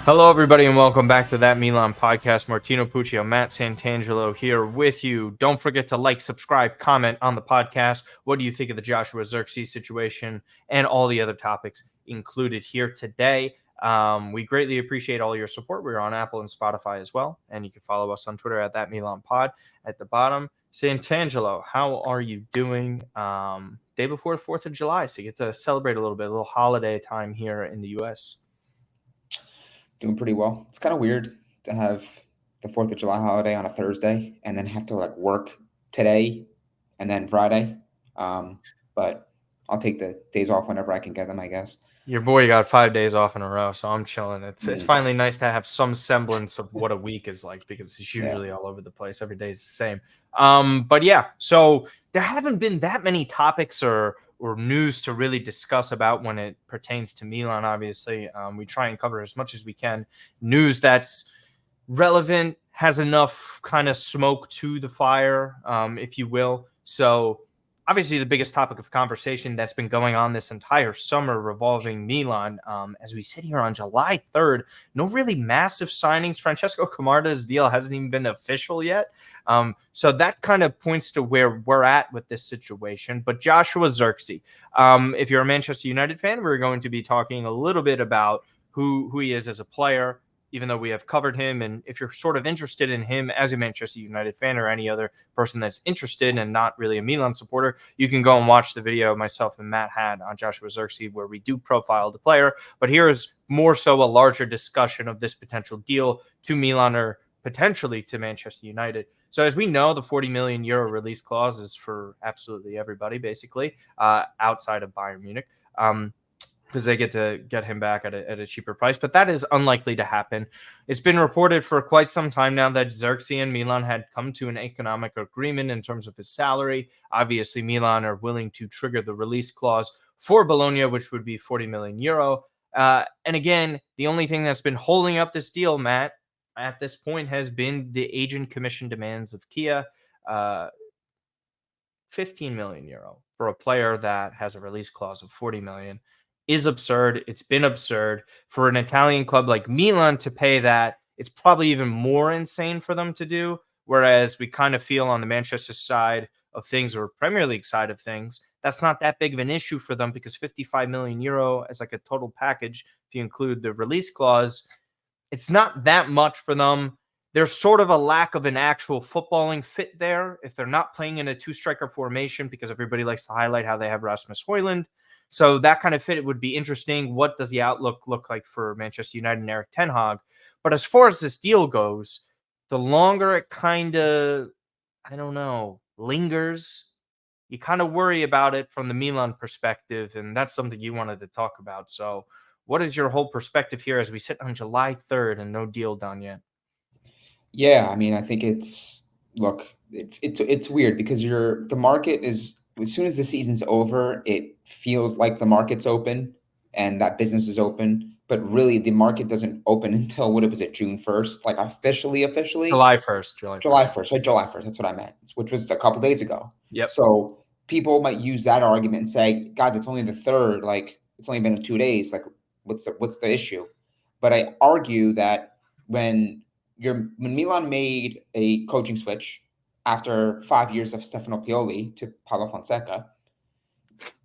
Hello, everybody, and welcome back to That Milan podcast. Martino Puccio, Matt Santangelo here with you. Don't forget to like, subscribe, comment on the podcast. What do you think of the Joshua Zirkzee situation and all the other topics included here today? We greatly appreciate all your support. We're on Apple and Spotify as well, and you can follow us on Twitter at That Milan Pod at the bottom. Santangelo, how are you doing? Day before the 4th of July, so you get to celebrate a little holiday time here in the U.S. Doing pretty well. It's kind of weird to have the 4th of July holiday on a Thursday and then have to work today and then Friday. But I'll take the days off whenever I can get them, I guess. Your boy got 5 days off in a row, so I'm chilling. It's finally nice to have some semblance of what a week is like because it's usually all over the place. Every day is the same. But yeah, so there haven't been that many topics or news to really discuss about when it pertains to Milan. Obviously, we try and cover as much as we can. News that's relevant, has enough kind of smoke to the fire, if you will. So obviously the biggest topic of conversation that's been going on this entire summer revolving Milan. As we sit here on July 3rd, no really massive signings. Francesco Camarda's deal hasn't even been official yet. So that kind of points to where we're at with this situation. But Joshua Zirkzee, if you're a Manchester United fan, we're going to be talking a little bit about who he is as a player, even though we have covered him. And if you're sort of interested in him as a Manchester United fan or any other person that's interested and not really a Milan supporter, you can go and watch the video myself and Matt had on Joshua Zirkzee where we do profile the player. But here is more so a larger discussion of this potential deal to Milan or potentially to Manchester United. So as we know, the 40 million euro release clause is for absolutely everybody, basically, outside of Bayern Munich. Because they get to get him back at a cheaper price. But that is unlikely to happen. It's been reported for quite some time now that Zirkzee and Milan had come to an economic agreement in terms of his salary. Obviously, Milan are willing to trigger the release clause for Bologna, which would be 40 million euro. And again, the only thing that's been holding up this deal, Matt, at this point has been the agent commission demands of Kia. 15 million euro for a player that has a release clause of 40 million is absurd. It's been absurd for an Italian club like Milan to pay that. It's probably even more insane for them to do. Whereas we kind of feel on the Manchester side of things or Premier League side of things, that's not that big of an issue for them because 55 million euro as like a total package, if you include the release clause, it's not that much for them. There's sort of a lack of an actual footballing fit there if they're not playing in a two-striker formation because everybody likes to highlight how they have Rasmus Højlund. So that kind of fit, it would be interesting. What does the outlook look like for Manchester United and Erik ten Hag? But as far as this deal goes, the longer it kind of, lingers, you kind of worry about it from the Milan perspective, and that's something you wanted to talk about. So what is your whole perspective here as we sit on July 3rd and no deal done yet? Yeah, I mean, I think it's weird because the market is, as soon as the season's over, it feels like the market's open and that business is open. But really, the market doesn't open until what was it, June 1st? Like officially. July 1st. July 1st, right? July 1st. That's what I meant, which was a couple days ago. Yep. So people might use that argument and say, guys, it's only the 3rd. Like, it's only been 2 days. Like, what's the issue? But I argue that when Milan made a coaching switch after 5 years of Stefano Pioli to Paulo Fonseca,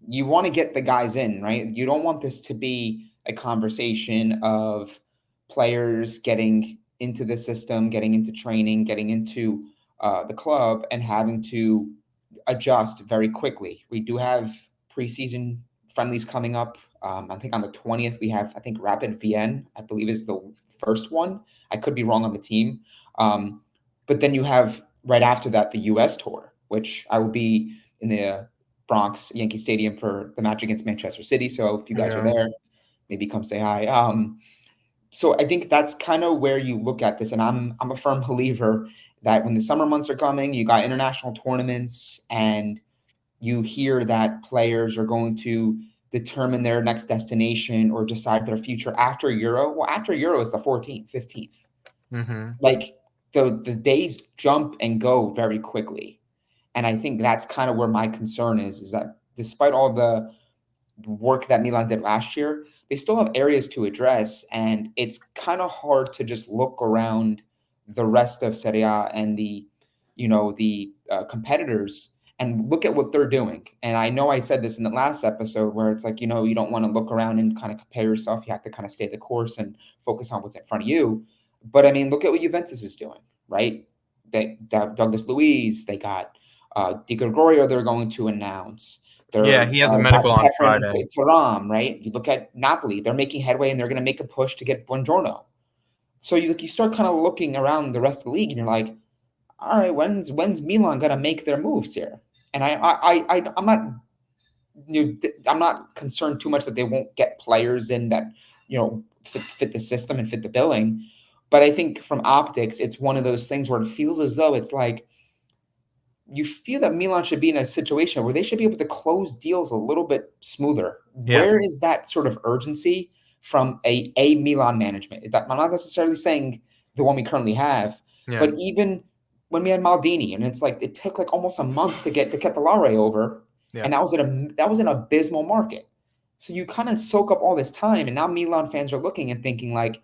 you want to get the guys in, right? You don't want this to be a conversation of players getting into the system, getting into training, getting into the club, and having to adjust very quickly. We do have preseason friendlies coming up. I think on the 20th, we have, Rapid Vienna, I believe is the first one. I could be wrong on the team. But then you have right after that, the US tour, which I will be in the Bronx Yankee Stadium for the match against Manchester City. So if you guys are there, maybe come say hi. So I think that's kind of where you look at this. And I'm a firm believer that when the summer months are coming, you got international tournaments and you hear that players are going to determine their next destination or decide their future after Euro. Well, after Euro is the 14th, 15th. Mm-hmm. Like the days jump and go very quickly. And I think that's kind of where my concern is that despite all the work that Milan did last year, they still have areas to address, and it's kind of hard to just look around the rest of Serie A and the competitors and look at what they're doing. And I know I said this in the last episode where it's like, you don't want to look around and kind of compare yourself. You have to kind of stay the course and focus on what's in front of you. But I mean, look at what Juventus is doing, right? Douglas Luiz, they got Di Gregorio they're going to announce. Yeah, he has a medical on Friday. Thuram, right? You look at Napoli, they're making headway and they're going to make a push to get Buongiorno. So you start kind of looking around the rest of the league and you're like, all right, when's Milan going to make their moves here? And I'm not concerned too much that they won't get players in that fit the system and fit the billing. But I think from optics, it's one of those things where it feels as though it's like you feel that Milan should be in a situation where they should be able to close deals a little bit smoother. Yeah. Where is that sort of urgency from a Milan management? I'm not necessarily saying the one we currently have, but even when we had Maldini, and it's like it took like almost a month to get the Ketelare over, and that was an abysmal market. So you kind of soak up all this time, and now Milan fans are looking and thinking like,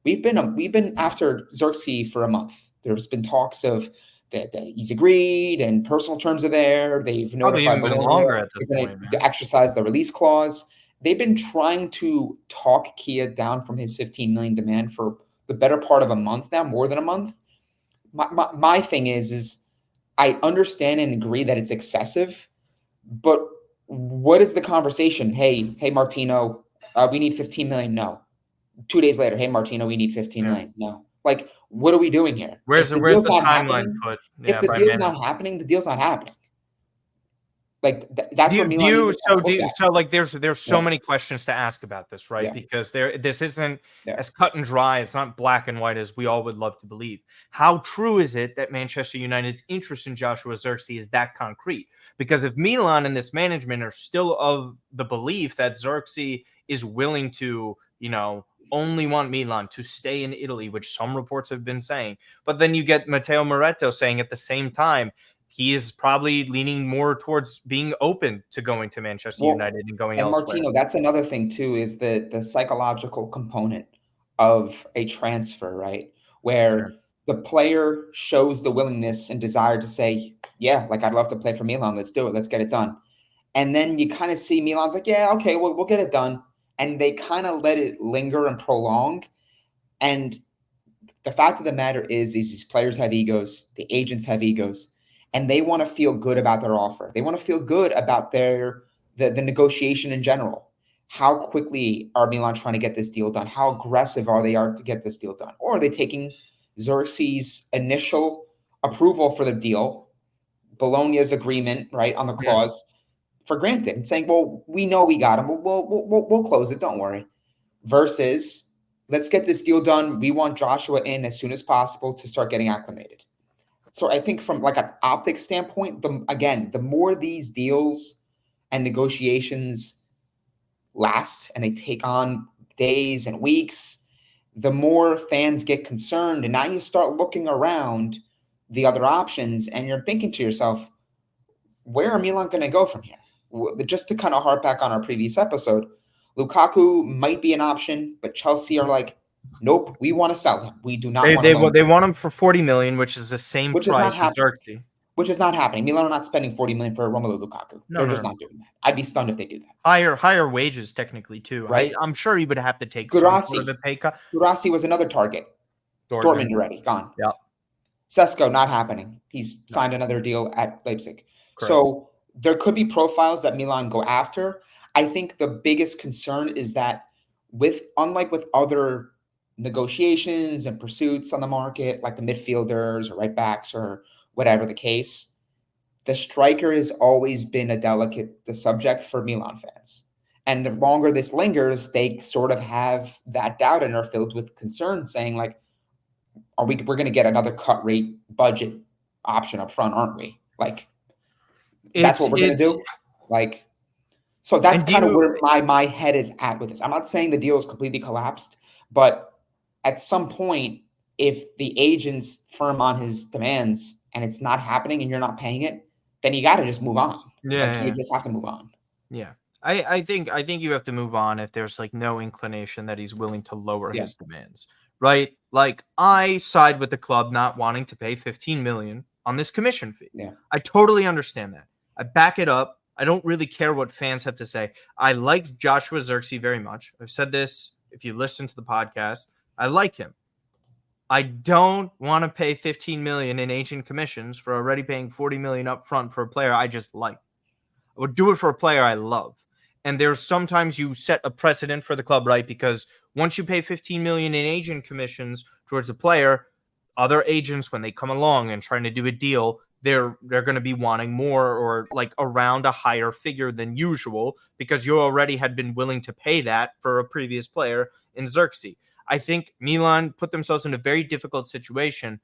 we've been after Zirkzee for a month. There's been talks of that he's agreed and personal terms are there. They've notified longer at this point to exercise the release clause. They've been trying to talk Kia down from his 15 million demand for the better part of a month now, more than a month. My thing is I understand and agree that it's excessive, but what is the conversation? Hey, Martino, we need 15 million. No. 2 days later, hey, Martino, we need 15 million. No. Like, what are we doing here? Where's the timeline put? If the deal's not happening, the deal's not happening. Like that's what Milan. So like there's so many questions to ask about this, right? Because this isn't as cut and dry. It's not black and white as we all would love to believe. How true is it that Manchester United's interest in Joshua Zirkzee is that concrete? Because if Milan and this management are still of the belief that Zirkzee is willing to, only want Milan to stay in Italy, which some reports have been saying, but then you get Matteo Moretto saying at the same time, he is probably leaning more towards being open to going to Manchester United and going elsewhere. Martino, that's another thing too, is the psychological component of a transfer, right? Where the player shows the willingness and desire to say, yeah, like I'd love to play for Milan. Let's do it. Let's get it done. And then you kind of see Milan's like, yeah, okay, we'll get it done. And they kind of let it linger and prolong. And the fact of the matter is these players have egos. The agents have egos. And they want to feel good about their offer. They want to feel good about the negotiation in general. How quickly are Milan trying to get this deal done? How aggressive are they to get this deal done? Or are they taking Zirkzee's initial approval for the deal, Bologna's agreement, right, on the clause, for granted, and saying, well, we know we got him. We'll close it. Don't worry. Versus, let's get this deal done. We want Joshua in as soon as possible to start getting acclimated. So I think from like an optics standpoint, the more these deals and negotiations last and they take on days and weeks, the more fans get concerned. And now you start looking around the other options and you're thinking to yourself, where are Milan going to go from here? Just to kind of harp back on our previous episode, Lukaku might be an option, but Chelsea are like, nope, we want to sell him. We do not want they want him for 40 million, which is the same price as Zirkzee. Which is not happening. Milan are not spending 40 million for Romelu Lukaku. They're just not doing that. I'd be stunned if they do that. Higher wages technically too. Right. I'm sure he would have to take Guirassy. Sort of pay cut. Guirassy was another target. Dortmund already gone. Yeah. Sesko not happening. He's signed another deal at Leipzig. Correct. So there could be profiles that Milan go after. I think the biggest concern is that unlike with other negotiations and pursuits on the market, like the midfielders or right backs or whatever the case, the striker has always been the subject for Milan fans. And the longer this lingers, they sort of have that doubt and are filled with concern, saying like, we're going to get another cut rate budget option up front, aren't we? Like, that's what we're going to do. Like, so that's kind of where my head is at with this. I'm not saying the deal is completely collapsed, but at some point, if the agent's firm on his demands and it's not happening and you're not paying it, then you got to just move on. Yeah. You just have to move on. Yeah. I think you have to move on if there's like no inclination that he's willing to lower Yeah. his demands, right? Like I side with the club not wanting to pay 15 million on this commission fee. Yeah. I totally understand that. I back it up. I don't really care what fans have to say. I like Joshua Zirkzee very much. I've said this if you listen to the podcast. I like him. I don't want to pay 15 million in agent commissions for already paying 40 million up front for a player I just like. I would do it for a player I love. And there's sometimes you set a precedent for the club, right? Because once you pay 15 million in agent commissions towards a player, other agents, when they come along and trying to do a deal, they're going to be wanting more or like around a higher figure than usual because you already had been willing to pay that for a previous player in Zirkzee. I think Milan put themselves in a very difficult situation.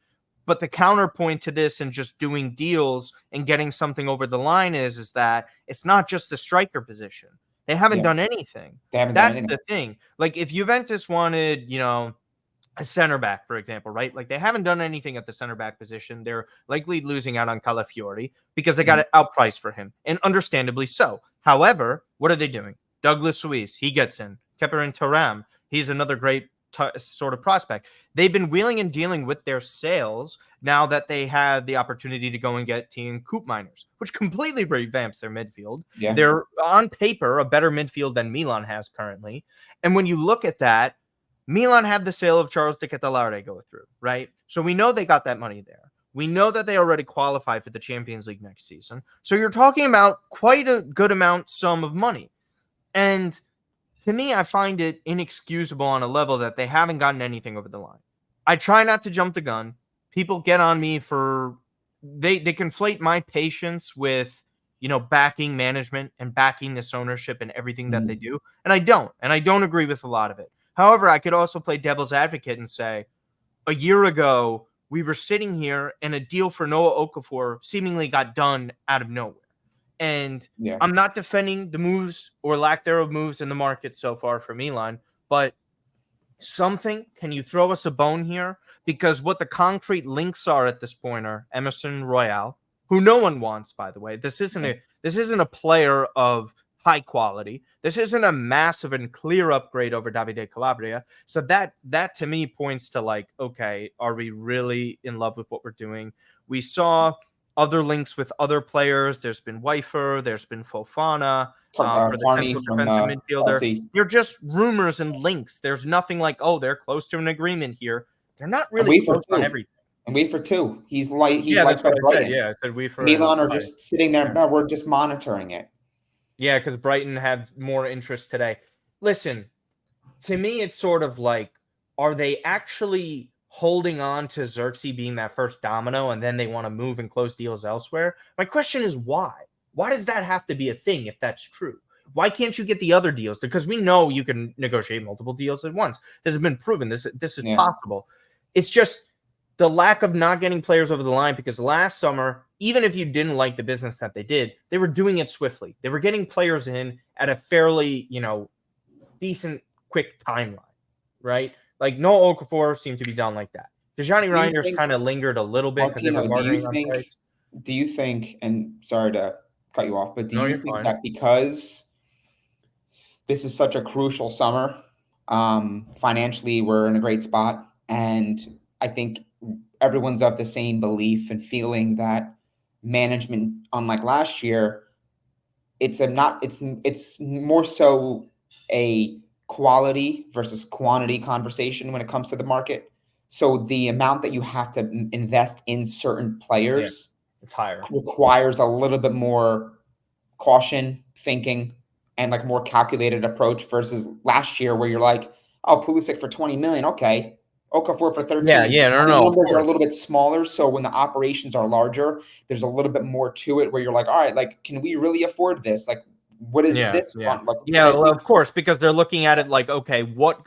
But the counterpoint to this and just doing deals and getting something over the line is that it's not just the striker position. They haven't done anything. They haven't done That's anything. the thing. Like if Juventus wanted, a center back, for example, right? Like they haven't done anything at the center back position. They're likely losing out on Calafiori because they got it outpriced for him, and understandably so. However, what are they doing? Douglas Luiz, he gets in. Keperin Thuram, he's another great sort of prospect. They've been wheeling and dealing with their sales now that they had the opportunity to go and get Team Coop Miners, which completely revamps their midfield. Yeah. They're on paper a better midfield than Milan has currently. And when you look at that, Milan had the sale of Charles de Ketelaere go through, right? So we know they got that money there. We know that they already qualified for the Champions League next season. So you're talking about quite a good sum of money. And to me, I find it inexcusable on a level that they haven't gotten anything over the line. I try not to jump the gun. People get on me for they conflate my patience with backing management and backing this ownership and everything that they do. And I don't agree with a lot of it. However, I could also play devil's advocate and say a year ago we were sitting here and a deal for Noah Okafor seemingly got done out of nowhere. And I'm not defending the moves or lack thereof moves in the market so far for Milan, but can you throw us a bone here? Because what the concrete links are at this point are Emerson Royale, who no one wants, by the way. This isn't a player of high quality. This isn't a massive and clear upgrade over Davide Calabria. So that to me points to like, okay, are we really in love with what we're doing? We saw other links with other players. There's been Weifer, there's been Fofana for the central defensive midfielder. They're just rumors and links. There's nothing like, oh, they're close to an agreement here. They're not really close on everything. And Weifer too. He's that's what I said. Yeah, I said Weifer. Milan are just sitting there. No, we're just monitoring it. Yeah, because Brighton had more interest today. Listen, to me, it's sort of like, are they actually holding on to Zirkzee being that first domino and then they want to move and close deals elsewhere? My question is why? Why does that have to be a thing if that's true? Why can't you get the other deals? Because we know you can negotiate multiple deals at once. This has been proven. This is possible. It's just the lack of not getting players over the line, because last summer, even if you didn't like the business that they did, they were doing it swiftly. They were getting players in at a fairly, decent, quick timeline, right? Like Noah Okafor seemed to be done like that. Dejani Reinders kind of lingered a little bit because they were bargaining on price. Do you think, and sorry to cut you off, but do you think that because this is such a crucial summer, financially we're in a great spot, and I think everyone's of the same belief and feeling that management, unlike last year, it's more so a quality versus quantity conversation when it comes to the market. So the amount that you have to invest in certain players, it's higher, requires a little bit more caution, thinking, and like more calculated approach versus last year where you're like, oh, Pulisic for 20 million, okay. Okafor for 13. The numbers are a little bit smaller, so when the operations are larger, there's a little bit more to it where you're like, all right, like, can we really afford this? Like, what is this fund? Like, well, of course, because they're looking at it like, okay, what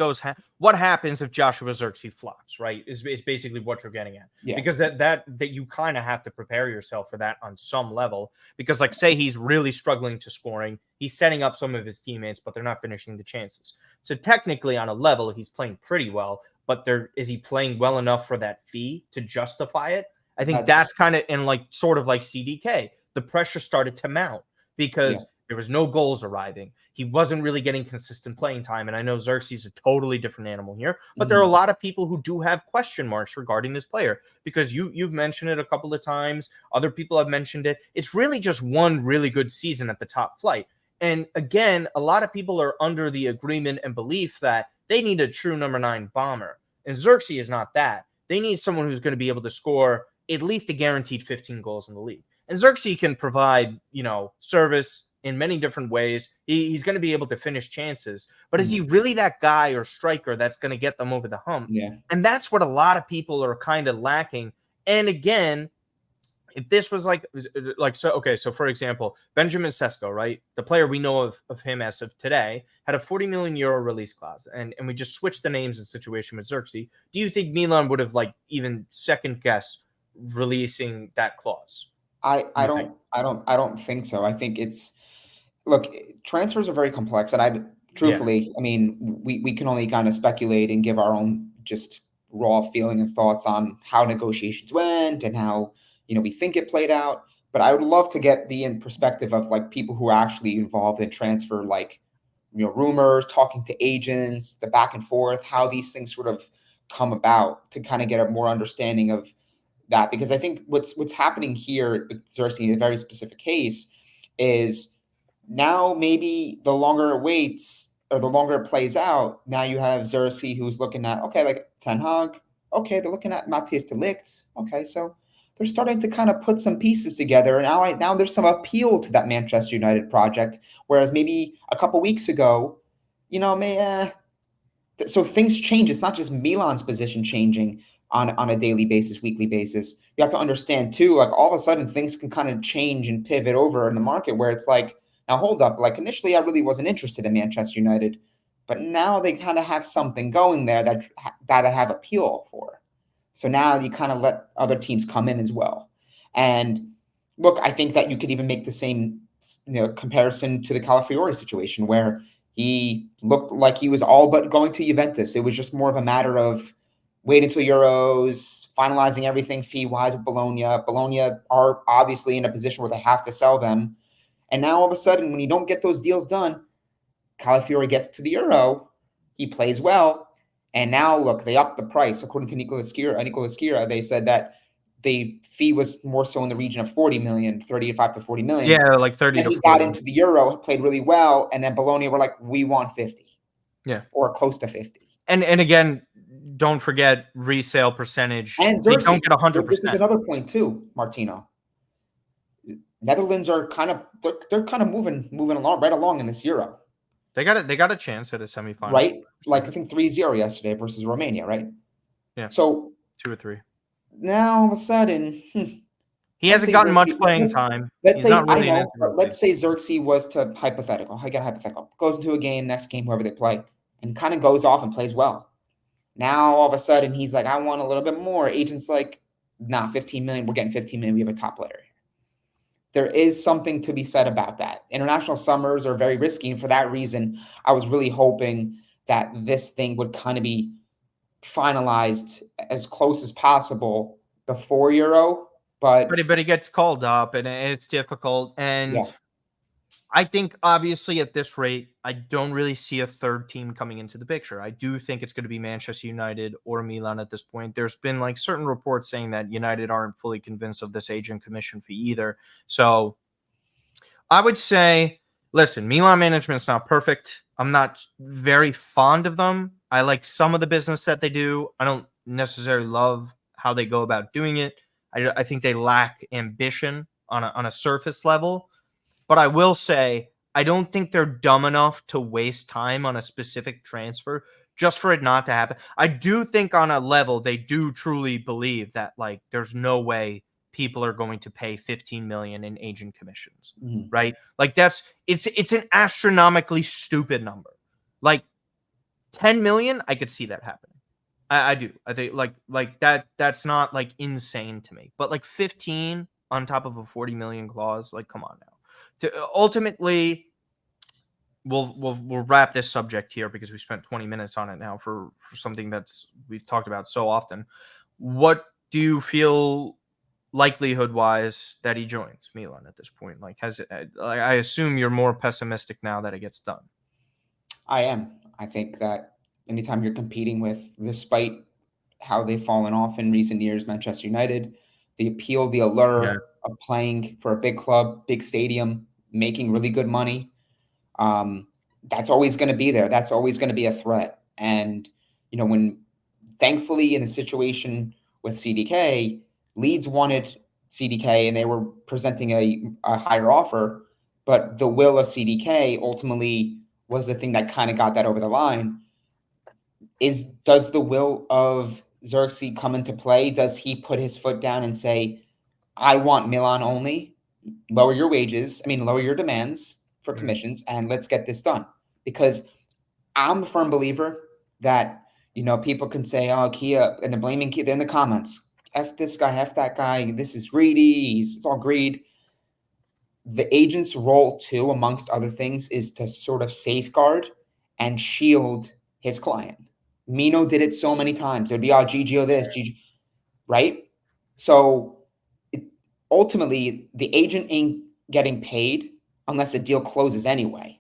happens if Joshua Zirkzee flops, right? Is basically what you're getting at. Yeah. Because that you kind of have to prepare yourself for that on some level. Because like, say he's really struggling to scoring, he's setting up some of his teammates, but they're not finishing the chances. So technically, on a level, he's playing pretty well. But is he playing well enough for that fee to justify it? I think that's kind of, and like sort of like CDK, the pressure started to mount because There was no goals arriving. He wasn't really getting consistent playing time. And I know Zirkzee's a totally different animal here, but there are a lot of people who do have question marks regarding this player because you've mentioned it a couple of times. Other people have mentioned it. It's really just one really good season at the top flight. And again, a lot of people are under the agreement and belief that they need a true number 9 bomber. And Zirkzee is not that. They need someone who's going to be able to score at least a guaranteed 15 goals in the league. And Zirkzee can provide, service in many different ways. He's going to be able to finish chances. But is he really that guy or striker that's going to get them over the hump? Yeah. And that's what a lot of people are kind of lacking. And again, if this was so for example, Benjamin Sesko, right? The player we know of him as of today had a 40 million euro release clause. And we just switched the names in situation with Zirkzee. Do you think Milan would have even second guessed releasing that clause? I don't think so. I think look, transfers are very complex, and truthfully, I mean, we can only kind of speculate and give our own just raw feeling and thoughts on how negotiations went and how we think it played out. But I would love to get the perspective of people who are actually involved in transfer, rumors, talking to agents, the back and forth, how these things sort of come about to kind of get a more understanding of that. Because I think what's happening here with Zirkzee in a very specific case is now maybe the longer it waits or the longer it plays out, now you have Zirkzee who's looking at, Ten Hag, they're looking at Matthias de Ligt. So they're starting to kind of put some pieces together. And now there's some appeal to that Manchester United project, whereas maybe a couple weeks ago, so things change. It's not just Milan's position changing on a daily basis, weekly basis. You have to understand too, all of a sudden things can kind of change and pivot over in the market where it's now hold up, initially I really wasn't interested in Manchester United, but now they kind of have something going there that I have appeal for. So now you kind of let other teams come in as well. And look, I think that you could even make the same comparison to the Calafiori situation where he looked like he was all but going to Juventus. It was just more of a matter of wait until Euros, finalizing everything fee-wise with Bologna. Bologna are obviously in a position where they have to sell them. And now all of a sudden, when you don't get those deals done, Calafiori gets to the Euro, he plays well, and now look, they upped the price. According to Nicola Schira, they said that the fee was more so in the region of 40 million, 35 to 40 million. Yeah, like 30 and to he 40. got into the Euro, played really well, and then Bologna were like, we want 50. Yeah. Or close to 50. And again, don't forget resale percentage. And they don't get 100%. This is another point too, Martino. Netherlands are they're kind of moving along in this Euro. They got a chance at a semifinal. Right? I think 3-0 yesterday versus Romania, right? Yeah. So 2 or 3. Now all of a sudden, he hasn't gotten much playing time. Let's say Zirkzee was to hypothetical. I get hypothetical. Goes into a game, next game, whoever they play, and kind of goes off and plays well. Now all of a sudden he's like, I want a little bit more. Agent's like, nah, 15 million. We're getting 15 million. We have a top player here. There is something to be said about that. International summers are very risky. And for that reason, I was really hoping that this thing would kind of be finalized as close as possible before Euro. But it gets called up and it's difficult. And I think obviously at this rate, I don't really see a third team coming into the picture. I do think it's going to be Manchester United or Milan at this point. There's been certain reports saying that United aren't fully convinced of this agent commission fee either. So I would say, listen, Milan management's not perfect. I'm not very fond of them. I like some of the business that they do. I don't necessarily love how they go about doing it. I think they lack ambition on a surface level. But I will say, I don't think they're dumb enough to waste time on a specific transfer just for it not to happen. I do think on a level, they do truly believe that there's no way people are going to pay 15 million in agent commissions, right? It's an astronomically stupid number. 10 million, I could see that happening. I do. I think that's not insane to me. But 15 on top of a 40 million clause, come on now. Ultimately, we'll wrap this subject here because we spent 20 minutes on it now for something we've talked about so often. What do you feel likelihood wise that he joins Milan at this point? Like, I assume you're more pessimistic now that it gets done. I am. I think that anytime you're competing with, despite how they've fallen off in recent years, Manchester United, the appeal, the allure of playing for a big club, big stadium, making really good money, that's always going to be there. That's always going to be a threat. And, when thankfully in the situation with CDK, Leeds wanted CDK and they were presenting a higher offer, but the will of CDK ultimately was the thing that kind of got that over the line. Does the will of Zirkzee come into play? Does he put his foot down and say, I want Milan only, lower your wages, lower your demands for commissions, and let's get this done? Because I'm a firm believer that, people can say, oh, Kia, and they're blaming Kia. They're in the comments. F this guy, F that guy. This is greedy. It's all greed. The agent's role, too, amongst other things, is to sort of safeguard and shield his client. Mino did it so many times. There'd be, Gigio this, Gigio, right? So ultimately, the agent ain't getting paid unless the deal closes anyway.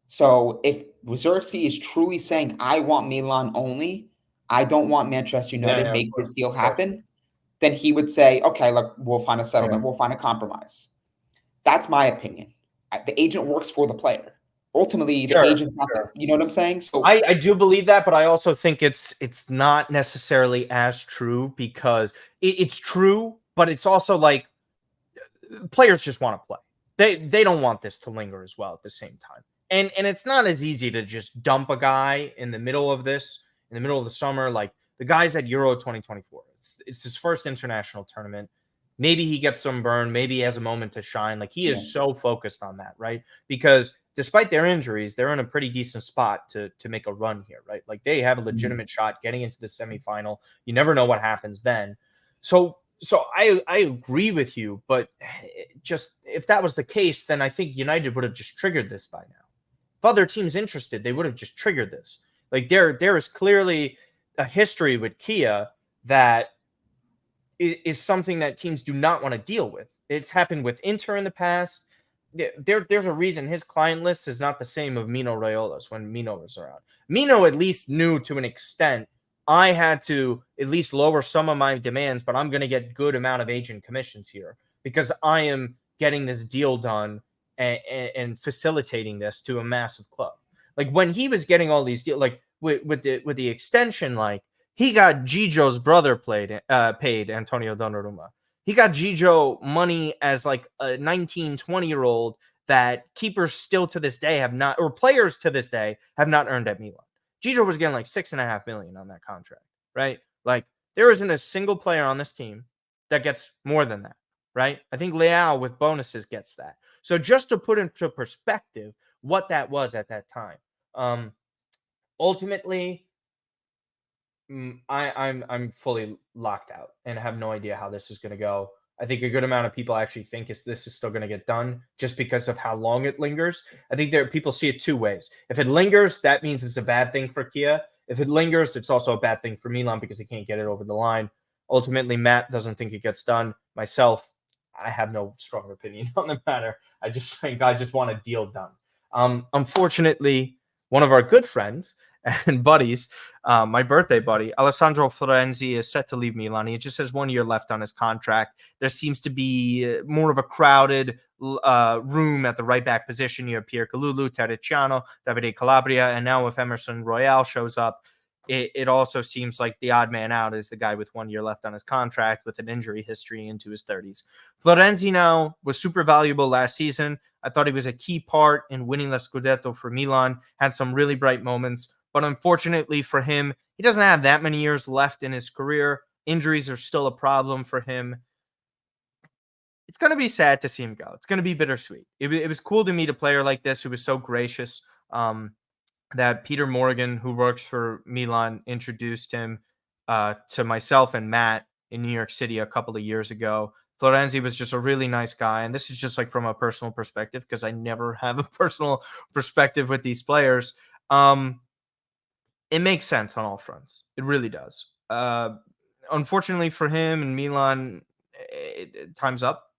So if Zirkzee is truly saying, I want Milan only, I don't want Manchester United, make this deal happen, then he would say, okay, look, we'll find a settlement. We'll find a compromise. That's my opinion. The agent works for the player. Ultimately, the agent's not there. You know what I'm saying? So I do believe that, but I also think it's not necessarily as true, because it's true, but it's also like players just want to play. They don't want this to linger as well at the same time. And it's not as easy to just dump a guy in the middle of this, in the middle of the summer. Like, the guy's at Euro 2024. It's his first international tournament. Maybe he gets some burn. Maybe he has a moment to shine. Like, he is so focused on that, right? Because despite their injuries, they're in a pretty decent spot to make a run here, right? Like, they have a legitimate shot getting into the semifinal. You never know what happens then. So I agree with you, but just if that was the case, then I think United would have just triggered this by now. If other teams interested, they would have just triggered this. Like, there is clearly a history with Kia that is something that teams do not want to deal with. It's happened with Inter in the past. There's a reason his client list is not the same of Mino Raiola's when Mino was around. Mino at least knew to an extent, I had to at least lower some of my demands, but I'm going to get good amount of agent commissions here because I am getting this deal done and facilitating this to a massive club. Like, when he was getting all these deals, like with the extension, like, he got Gigio's brother paid Antonio Donnarumma. He got Gigio money as like a 19, 20-year-old that keepers still to this day have not, or players to this day have not earned at Milan. Gigio was getting like $6.5 million on that contract, right? Like, there isn't a single player on this team that gets more than that, right? I think Leao with bonuses gets that. So just to put into perspective what that was at that time, ultimately, I'm fully locked out and have no idea how this is going to go. I think a good amount of people actually think this is still going to get done just because of how long it lingers. I think people see it two ways. If it lingers, that means it's a bad thing for Kia. If it lingers, it's also a bad thing for Milan because he can't get it over the line. Ultimately, Matt doesn't think it gets done. Myself, I have no strong opinion on the matter. I just think I just want a deal done. Unfortunately, one of our good friends and buddies, my birthday buddy, Alessandro Florenzi, is set to leave Milan. He just has 1 year left on his contract. There seems to be more of a crowded room at the right back position. You have Pierre Kalulu, Terracciano, Davide Calabria, and now if Emerson Royale shows up, it also seems like the odd man out is the guy with 1 year left on his contract with an injury history into his 30s. Florenzi now was super valuable last season. I thought he was a key part in winning the Scudetto for Milan, had some really bright moments. But unfortunately for him, he doesn't have that many years left in his career. Injuries are still a problem for him. It's going to be sad to see him go. It's going to be bittersweet. It was cool to meet a player like this who was so gracious. That Peter Morgan, who works for Milan, introduced him to myself and Matt in New York City a couple of years ago. Florenzi was just a really nice guy. And this is just like from a personal perspective, because I never have a personal perspective with these players. It makes sense on all fronts. It really does. Unfortunately for him and Milan, time's up.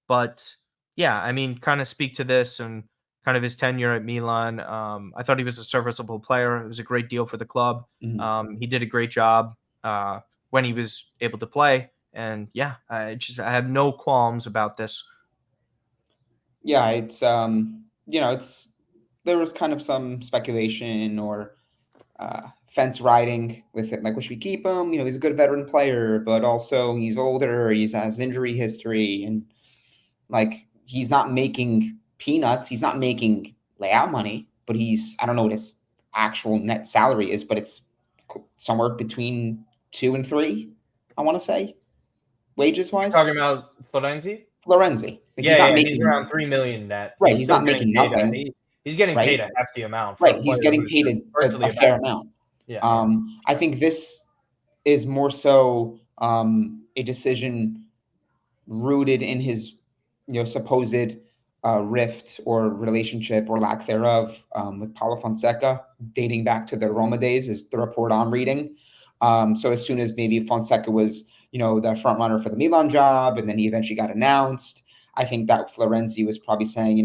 But yeah, I mean, kind of speak to this and kind of his tenure at Milan. I thought he was a serviceable player. It was a great deal for the club. He did a great job when he was able to play. And yeah, I have no qualms about this. Yeah, it's it's there was kind of some speculation or fence riding with it. Like, should we keep him? He's a good veteran player, but also he's older. He has injury history, and like he's not making peanuts. He's not making layout money, but I don't know what his actual net salary is, but it's somewhere between 2 and 3. I want to say, wages wise. Talking about Florenzi. Florenzi. Like, he's around 3 million net. Right, he's not making nothing. He's getting paid a hefty amount. Right, he's getting paid a fair amount. Yeah. I think this is more so a decision rooted in his, supposed rift or relationship or lack thereof with Paulo Fonseca, dating back to the Roma days, is the report I'm reading. So as soon as maybe Fonseca was, the front runner for the Milan job, and then he eventually got announced, I think that Florenzi was probably saying,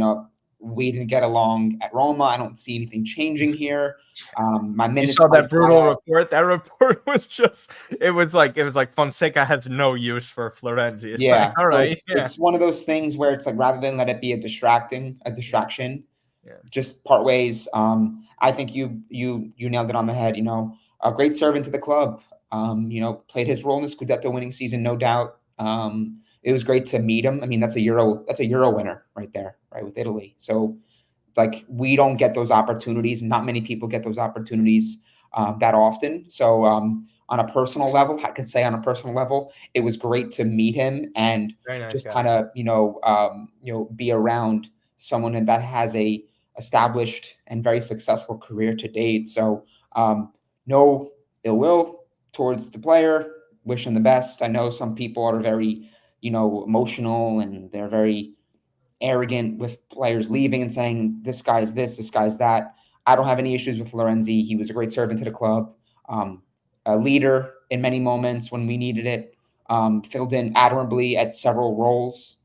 we didn't get along at Roma. I don't see anything changing here. My minutes. You saw that brutal report. That report was it was like Fonseca has no use for Florenzi. It's like, all right. It's one of those things where it's like, rather than let it be a distraction, just part ways. I think you nailed it on the head. A great servant to the club. Played his role in the Scudetto winning season, no doubt. It was great to meet him. I mean, that's a Euro winner right there, right, with Italy. So, like, we don't get those opportunities. Not many people get those opportunities that often. So, on a personal level, I could say on a personal level, it was great to meet him and just kind of, be around someone that has a established and very successful career to date. So, no ill will towards the player. Wish him the best. I know some people are very emotional, and they're very arrogant with players leaving and saying, this guy's this guy's that. I don't have any issues with Florenzi. He was a great servant to the club, a leader in many moments when we needed it, filled in admirably at several roles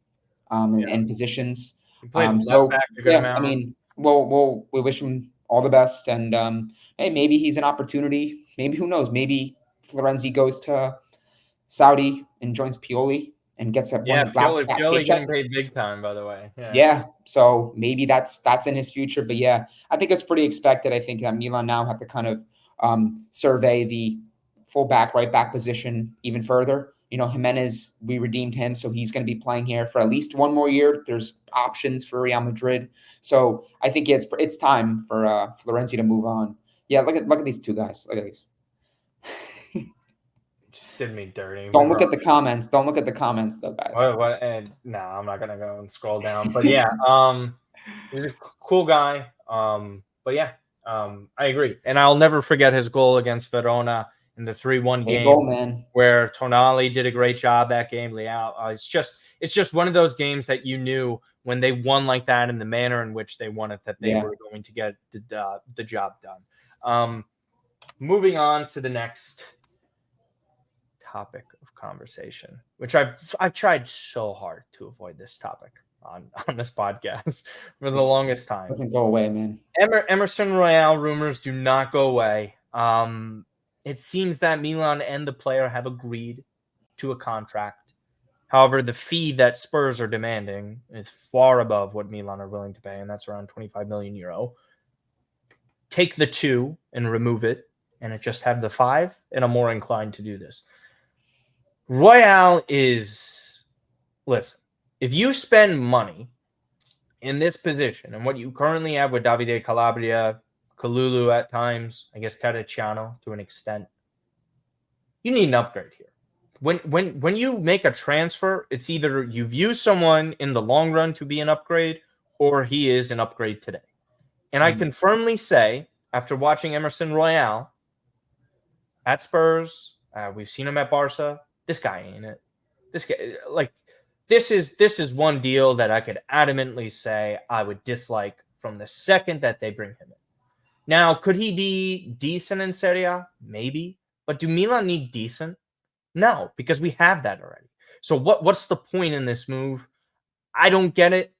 and positions. He played left back a good amount. I mean, we wish him all the best, and hey, maybe he's an opportunity. Maybe, who knows? Maybe Florenzi goes to Saudi and joins Pioli and gets a Pioli getting paid big time, by the way. Yeah. So maybe that's in his future. But yeah, I think it's pretty expected. I think that Milan now have to kind of survey the fullback, right back position even further. Jimenez, we redeemed him, so he's going to be playing here for at least one more year. There's options for Real Madrid, so I think it's time for Florenzi to move on. Yeah, look at these two guys. Look at these. Just did me dirty. Don't look at the comments. Don't look at the comments, though, guys. What? No, I'm not gonna go and scroll down. But yeah, he's a cool guy. But yeah, I agree, and I'll never forget his goal against Verona in the 3-1 game, goal, man, where Tonali did a great job that game. Leao, it's just one of those games that you knew when they won like that, in the manner in which they won it, that they were going to get the job done. Moving on to the next topic of conversation, which I've tried so hard to avoid this topic on this podcast for the longest time. Doesn't go away, man. Emerson Royale rumors do not go away. It seems that Milan and the player have agreed to a contract. However, the fee that Spurs are demanding is far above what Milan are willing to pay, and that's around 25 million euro. Take the 2 and remove it, and it just have the 5, and I'm more inclined to do this. Royale is, listen, if you spend money in this position and what you currently have with Davide Calabria, Kalulu at times, I guess Terracciano to an extent, you need an upgrade here. When you make a transfer, it's either you view someone in the long run to be an upgrade, or he is an upgrade today. And I can firmly say, after watching Emerson Royale at Spurs, we've seen him at Barca, this guy ain't it. This guy, like, this is one deal that I could adamantly say I would dislike from the second that they bring him in. Now, could he be decent in Serie A? Maybe. But do Milan need decent? No, because we have that already. So what's the point in this move? I don't get it.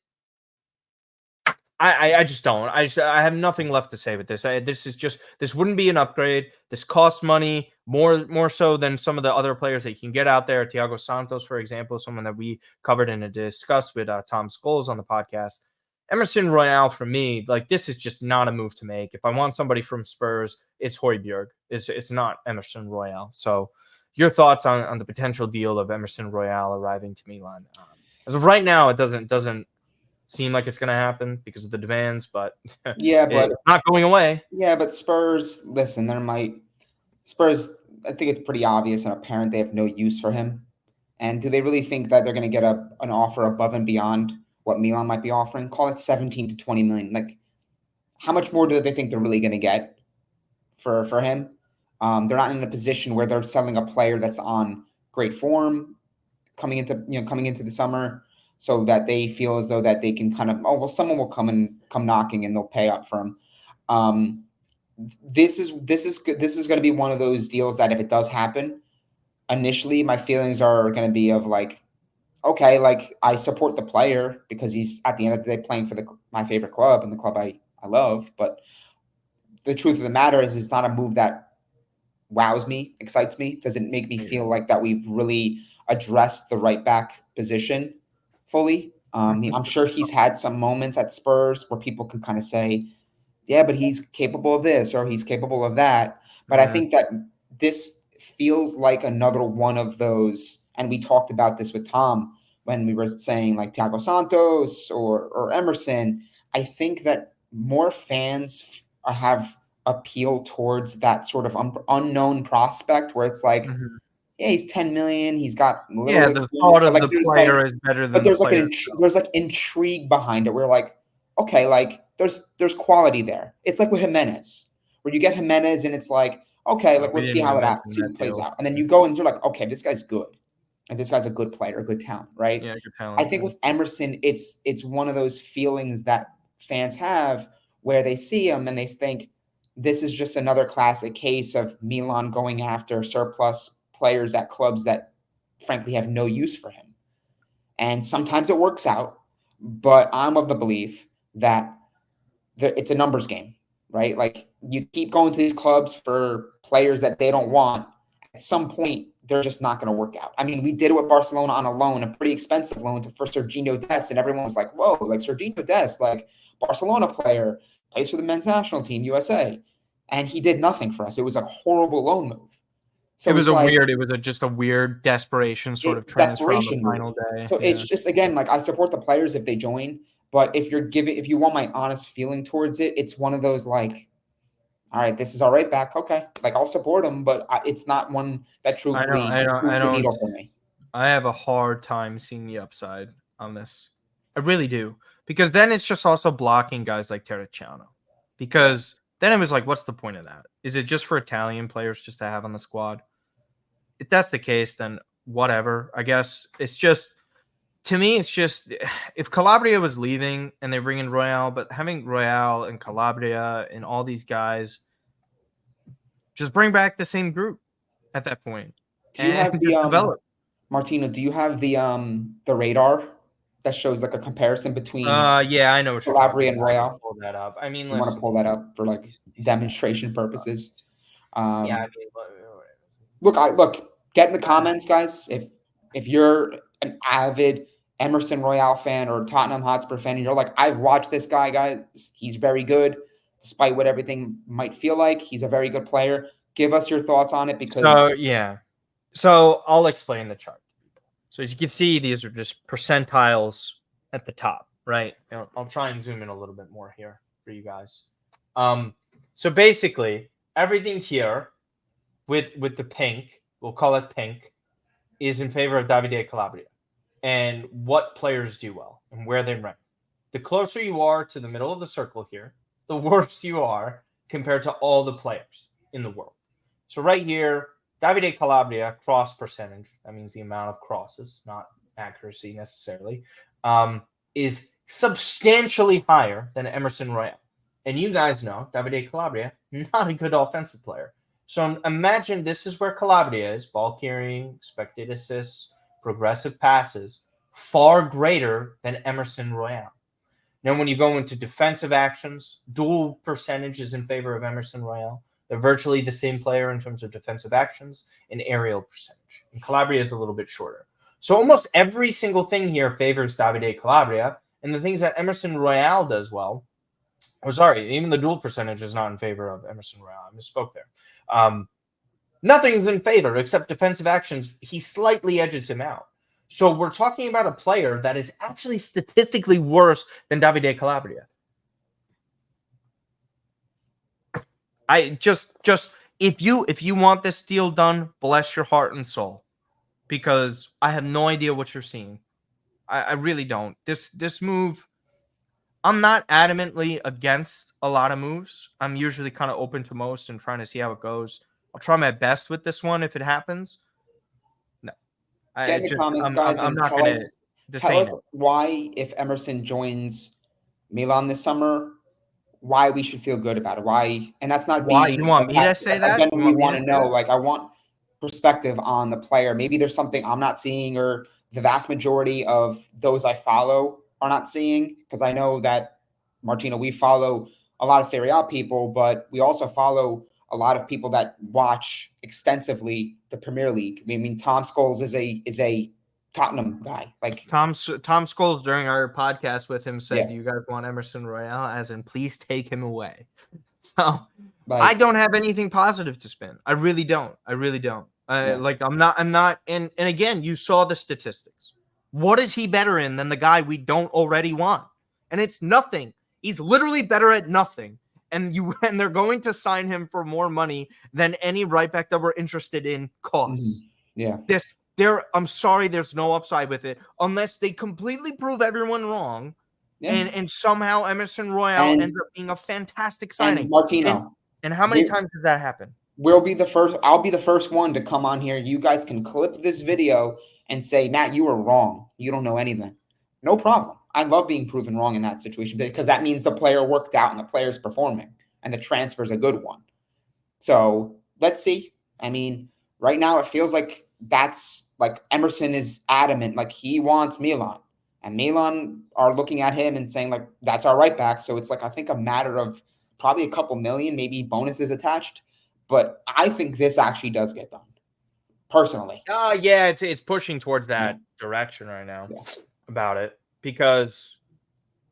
I just don't. I have nothing left to say with this. This wouldn't be an upgrade. This costs money more so than some of the other players that you can get out there. Thiago Santos, for example, someone that we covered and discussed with Tom Scholes on the podcast. Emerson Royale, for me, like, this is just not a move to make. If I want somebody from Spurs, it's Højbjerg. It's not Emerson Royale. So your thoughts on the potential deal of Emerson Royale arriving to Milan? As of right now, it doesn't seem like it's going to happen because of the demands, but but it's not going away. Yeah, but Spurs, listen, Spurs, I think it's pretty obvious and apparent they have no use for him. And do they really think that they're going to get an offer above and beyond what Milan might be offering? Call it 17 to 20 million. Like, how much more do they think they're really going to get for him? They're not in a position where they're selling a player that's on great form coming into the summer, so that they feel as though that they can kind of, someone will come knocking and they'll pay up for him. This is going to be one of those deals that if it does happen, initially my feelings are going to be of like, okay, like, I support the player because he's at the end of the day playing for my favorite club and the club I love. But the truth of the matter is, it's not a move that wows me, excites me, doesn't make me feel like that we've really addressed the right back position fully. I'm sure he's had some moments at Spurs where people can kind of say, yeah, but he's capable of this or he's capable of that. But I think that this feels like another one of those, and we talked about this with Tom when we were saying like Thiago Santos or Emerson. I think that more fans have appeal towards that sort of unknown prospect where it's like, yeah, he's 10 million. He's got a little the thought of like, the player is better than the player. There's like intrigue behind it. We're like, okay, like there's quality there. It's like with Jimenez, where you get Jimenez and it's like, okay, like let's see how it plays out. And then you go and you're like, okay, this guy's good. And this guy's a good player, a good talent, right? Yeah, good talent. I think with Emerson, it's one of those feelings that fans have where they see him and they think this is just another classic case of Milan going after surplus players at clubs that frankly have no use for him. And sometimes it works out, but I'm of the belief that it's a numbers game, right? Like, you keep going to these clubs for players that they don't want. At some point, they're just not going to work out. I mean, we did it with Barcelona on a loan, a pretty expensive loan for Serginho Dest, and everyone was like, whoa, like Serginho Dest, like Barcelona player, plays for the men's national team, USA. And he did nothing for us. It was a horrible loan move. So it was just a weird desperation sort of transfer on the final day. So it's just, again, like, I support the players if they join, but if you want my honest feeling towards it, it's one of those like, all right, this is all right back. Okay. Like, I'll support him, but it's not one that truly moves the needle for me. I have a hard time seeing the upside on this. I really do. Because then it's just also blocking guys like Terracciano. Because then it was like, what's the point of that? Is it just for Italian players just to have on the squad? If that's the case, then whatever. I guess it's just, to me, it's just, if Calabria was leaving and they bring in Royale, but having Royale and Calabria and all these guys, just bring back the same group at that point. Do you have the Martino, do you have the radar that shows like a comparison between yeah, I know what Calabria and Royale? Pull that up. I mean, I want to pull that up for like demonstration purposes. Yeah, I mean, look, get in the comments, guys. If you're an avid Emerson Royale fan or Tottenham Hotspur fan, and you're like, I've watched this guy, guys. He's very good, despite what everything might feel like. He's a very good player. Give us your thoughts on it, because So I'll explain the chart. So as you can see, these are just percentiles at the top, right? I'll try and zoom in a little bit more here for you guys. So basically, everything here with the pink, we'll call it pink, is in favor of Davide Calabria and what players do well and where they rank. The closer you are to the middle of the circle here, the worse you are compared to all the players in the world. So right here, Davide Calabria, cross percentage, that means the amount of crosses, not accuracy necessarily, is substantially higher than Emerson Royale. And you guys know, Davide Calabria, not a good offensive player. So imagine this is where Calabria is, ball carrying, expected assists, progressive passes far greater than Emerson Royale. Now, when you go into defensive actions, dual percentage is in favor of Emerson Royale. They're virtually the same player in terms of defensive actions and aerial percentage. And Calabria is a little bit shorter. So almost every single thing here favors Davide Calabria. And the things that Emerson Royale does well, even the dual percentage is not in favor of Emerson Royale. I misspoke there. Nothing's in favor except defensive actions. He slightly edges him out. So we're talking about a player that is actually statistically worse than Davide Calabria. I just if you want this deal done, bless your heart and soul, because I have no idea what you're seeing. I really don't. This move, I'm not adamantly against a lot of moves. I'm usually kind of open to most and trying to see how it goes. I'll try my best with this one if it happens. No, Get in the comments, guys, I'm and not tell gonna us why, if Emerson joins Milan this summer, why we should feel good about it. Why, and that's not why being you want me to say that. Again, we want to know. Like, I want perspective on the player. Maybe there's something I'm not seeing, or the vast majority of those I follow are not seeing. Because I know that, Martino, we follow a lot of Serie A people, but we also follow a lot of people that watch extensively the Premier League. I mean, Tom Scholes is a Tottenham guy. Like Tom Scholes during our podcast with him said, Yeah. "Do you guys want Emerson Royale?" As in, please take him away. So Like, I don't have anything positive to spin. I really don't. Yeah. Like I'm not. And again, you saw the statistics. What is he better in than the guy we don't already want? And it's nothing. He's literally better at nothing. And they're going to sign him for more money than any right back that we're interested in costs. Yeah. I'm sorry, there's no upside with it unless they completely prove everyone wrong. Yeah. And somehow Emerson Royale ends up being a fantastic signing. And Martino. And how many times does that happen? I'll be the first one to come on here. You guys can clip this video and say, Matt, you were wrong. You don't know anything. No problem. I love being proven wrong in that situation because that means the player worked out and the player's performing and the transfer's a good one. So let's see. I mean, right now it feels like that's like Emerson is adamant, like he wants Milan. And Milan are looking at him and saying, like, that's our right back. So it's like, I think, a matter of probably a couple million, maybe bonuses attached. But I think this actually does get done, personally. Yeah, it's pushing towards that direction right now about it, because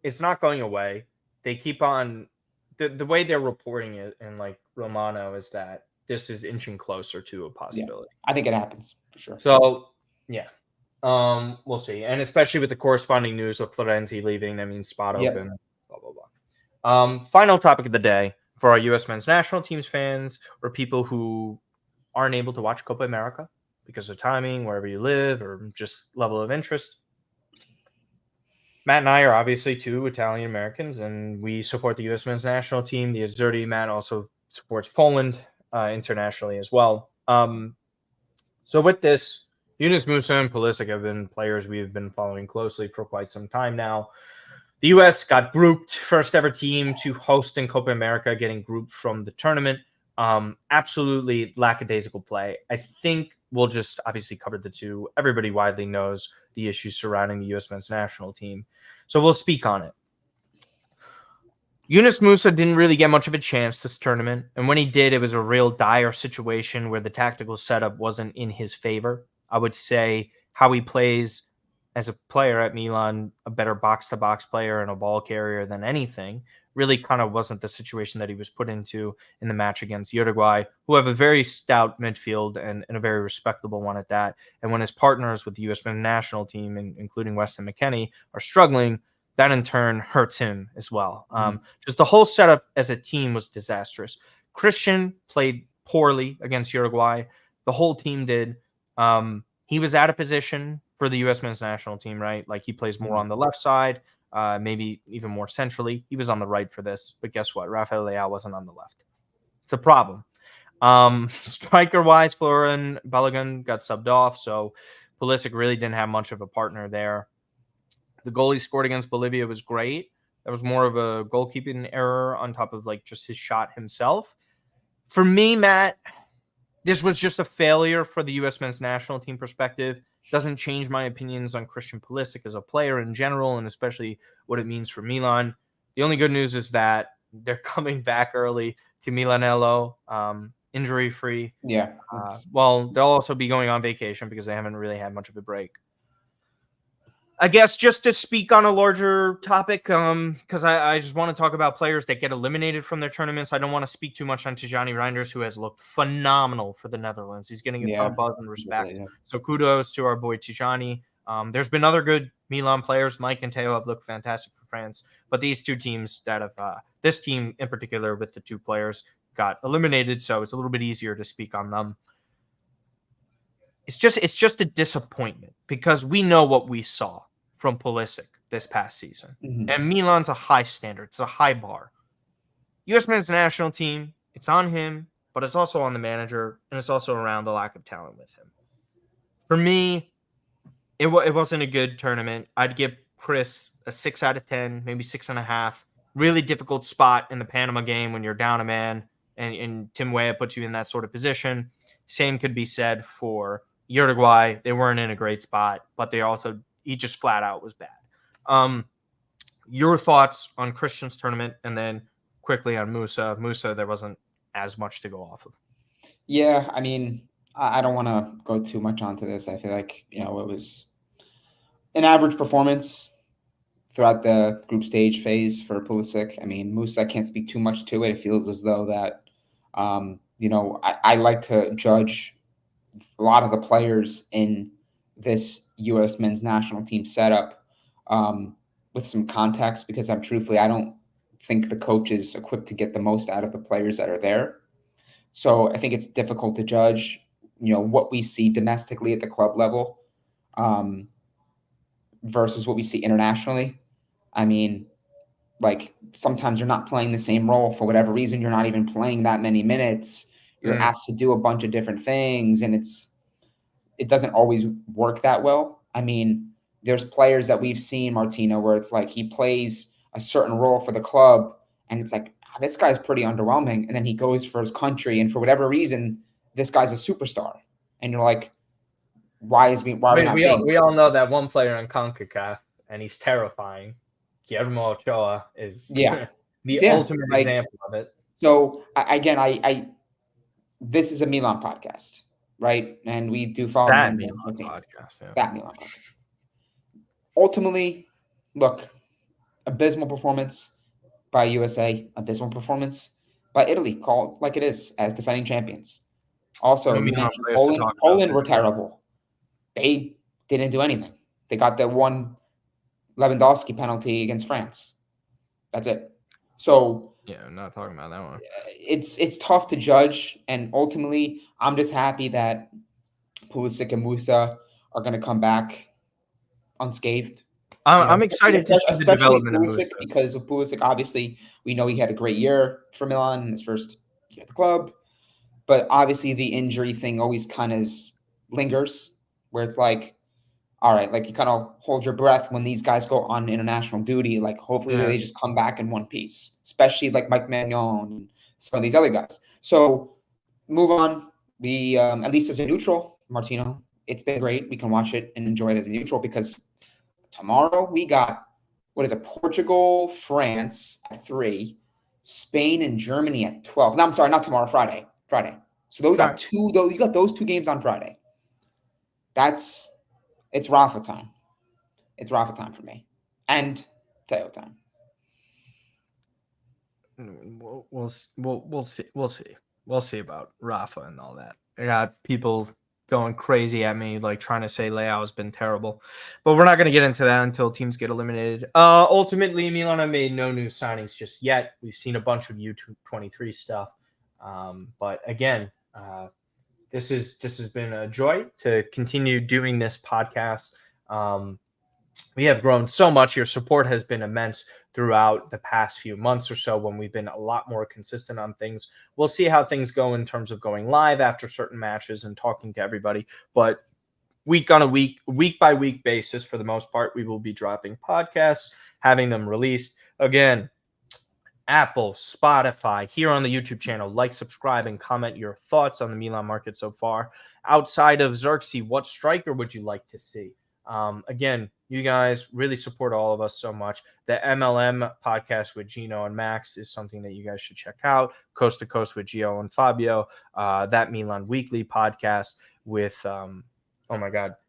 it's not going away. They keep on the way they're reporting it, and like Romano, is that this is inching closer to a possibility. I think it happens for sure. So yeah, we'll see. And especially with the corresponding news of Florenzi leaving, that means spot open. Blah blah blah. Final topic of the day for our U.S. men's national teams fans, or people who aren't able to watch Copa America because of timing, wherever you live, or just level of interest. Matt and I are obviously two Italian Americans, and we support the U.S. men's national team. The Zirkzee Matt also supports Poland internationally as well. So with this, Yunus Musah and Pulisic have been players we've been following closely for quite some time now. The U.S. got grouped, first ever team to host in Copa America, getting grouped from the tournament. Absolutely lackadaisical play. I think we'll just obviously cover the two. Everybody widely knows the issues surrounding the U.S. men's national team, so we'll speak on it. Yunus Musah didn't really get much of a chance this tournament, and when he did, it was a real dire situation where the tactical setup wasn't in his favor. I would say how he plays as a player at Milan, a better box-to-box player and a ball carrier than anything, really kind of wasn't the situation that he was put into in the match against Uruguay, who have a very stout midfield and a very respectable one at that. And when his partners with the U.S. men's national team, including Weston McKennie, are struggling, that in turn hurts him as well. Just the whole setup as a team was disastrous. Christian played poorly against Uruguay. The whole team did. He was out of position for the U.S. men's national team, right? Like, he plays more on the left side, maybe even more centrally. He was on the right for this, but guess what? Rafael Leao wasn't on the left. It's a problem. Striker-wise, Florin Balogun got subbed off, so Pulisic really didn't have much of a partner there. The goal he scored against Bolivia was great. That was more of a goalkeeping error on top of like just his shot himself. For me, Matt, This was just a failure for the U.S. men's national team perspective. Doesn't change my opinions on Christian Pulisic as a player in general, and especially what it means for Milan. The only good news is that they're coming back early to Milanello, injury-free. Yeah. Well, they'll also be going on vacation because they haven't really had much of a break. I guess just to speak on a larger topic, because I just want to talk about players that get eliminated from their tournaments. I don't want to speak too much on Tijani Reinders, who has looked phenomenal for the Netherlands. He's getting a ton of buzz and respect. Yeah. So kudos to our boy Tijani. There's been other good Milan players. Mike and Theo have looked fantastic for France. But these two teams that have, this team in particular with the two players, got eliminated. So it's a little bit easier to speak on them. It's just a disappointment because we know what we saw from Pulisic this past season. Mm-hmm. And Milan's a high standard. It's a high bar. U.S. men's national team, it's on him, but it's also on the manager, and it's also around the lack of talent with him. For me, it wasn't a good tournament. I'd give Chris a 6 out of 10, maybe 6.5. Really difficult spot in the Panama game when you're down a man, and Tim Weah puts you in that sort of position. Same could be said for Uruguay. They weren't in a great spot, but he just flat out was bad. Your thoughts on Christian's tournament, and then quickly on Musa. Musa, there wasn't as much to go off of. Yeah, I mean, I don't want to go too much onto this. I feel like, it was an average performance throughout the group stage phase for Pulisic. I mean, Musa, I can't speak too much to it. It feels as though that, I like to judge a lot of the players in this U.S. men's national team setup with some context, because I don't think the coach is equipped to get the most out of the players that are there. So I think it's difficult to judge, what we see domestically at the club level versus what we see internationally. I mean, like, sometimes you're not playing the same role for whatever reason. You're not even playing that many minutes. You're asked to do a bunch of different things, and it doesn't always work that well. I mean, there's players that we've seen, Martino, where it's like he plays a certain role for the club, and it's like, this guy's pretty underwhelming. And then he goes for his country, and for whatever reason, this guy's a superstar. And you're like, why are we not seeing? We all know that one player in CONCACAF, and he's terrifying. Guillermo Ochoa is the ultimate example of it. So again, this is a Milan podcast, right? And we do follow that Milan podcast. Yeah. That Milan podcast. Ultimately, look, abysmal performance by USA, abysmal performance by Italy, called like it is, as defending champions. Also, Poland were terrible. They didn't do anything. They got the one Lewandowski penalty against France. That's it. So yeah, I'm not talking about that one. It's tough to judge, and ultimately, I'm just happy that Pulisic and Musa are going to come back unscathed. I'm excited to see the development of Musa, because with Pulisic, obviously, we know he had a great year for Milan in his first year at the club, but obviously the injury thing always kind of lingers, where it's like, all right, like, you kind of hold your breath when these guys go on international duty. Like, hopefully they just come back in one piece, especially like Mike Maignan and some of these other guys. So move on. At least as a neutral, Martino, it's been great. We can watch it and enjoy it as a neutral, because tomorrow we got, Portugal, France at 3, Spain and Germany at 12. No, I'm sorry, not tomorrow, Friday. So you got those two games on Friday. It's Rafa time. It's Rafa time for me, and Theo time. We'll see about Rafa and all that. I got people going crazy at me, like trying to say Leao has been terrible, but we're not going to get into that until teams get eliminated. Ultimately, Milan have made no new signings just yet. We've seen a bunch of U23 stuff, but again, this has been a joy to continue doing this podcast. We have grown so much. Your support has been immense throughout the past few months or so, when we've been a lot more consistent on things. We'll see how things go in terms of going live after certain matches and talking to everybody. But week by week basis, for the most part, we will be dropping podcasts, having them released. Again, Apple, Spotify, here on the YouTube channel. Like, subscribe, and comment your thoughts on the Milan market so far. Outside of Zirkzee, what striker would you like to see? Again, you guys really support all of us so much. The MLM podcast with Gino and Max is something that you guys should check out. Coast to Coast with Gio and Fabio. That Milan Weekly podcast with,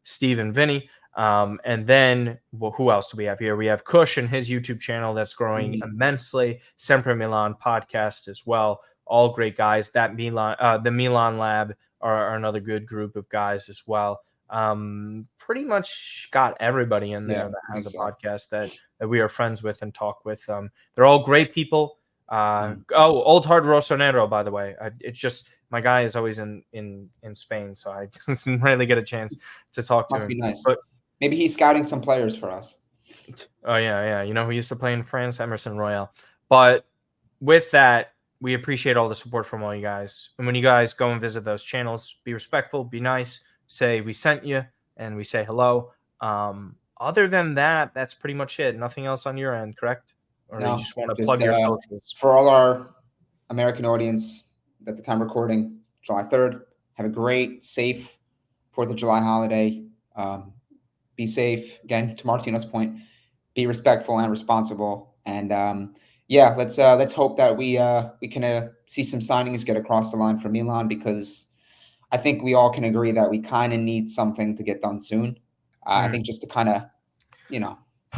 Steve and Vinny. And then, well, who else do we have here? We have Kush and his YouTube channel that's growing immensely. Sempre Milan podcast as well. All great guys. That Milan, the Milan Lab are another good group of guys as well. Pretty much got everybody in there that has a podcast that we are friends with and talk with. They're all great people. Old Hard Rossonero, by the way. It's just my guy is always in Spain, so I didn't really get a chance to talk to him. Must be nice. But maybe he's scouting some players for us. Oh yeah. You know who used to play in France? Emerson Royal. But with that, we appreciate all the support from all you guys. And when you guys go and visit those channels, be respectful, be nice, say we sent you, and we say hello. Other than that, that's pretty much it. Nothing else on your end, correct? Or No, you just want to plug your socials? For all our American audience, at the time recording, July 3rd, have a great, safe 4th of July holiday. Be safe. Again, to Martino's point, be respectful and responsible. And let's hope that we can see some signings get across the line for Milan, because I think we all can agree that we kind of need something to get done soon. I think just to kind of,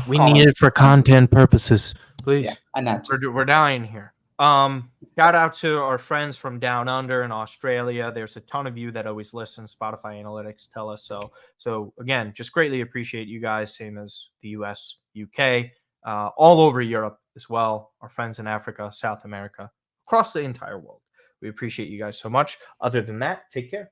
we need it for content purposes. Please. Yeah, and that we're dying here. Shout out to our friends from down under in Australia. There's a ton of you that always listen. Spotify analytics tell us so. So again, just greatly appreciate you guys, same as the US, UK, all over Europe as well. Our friends in Africa, South America, across the entire world. We appreciate you guys so much. Other than that, take care.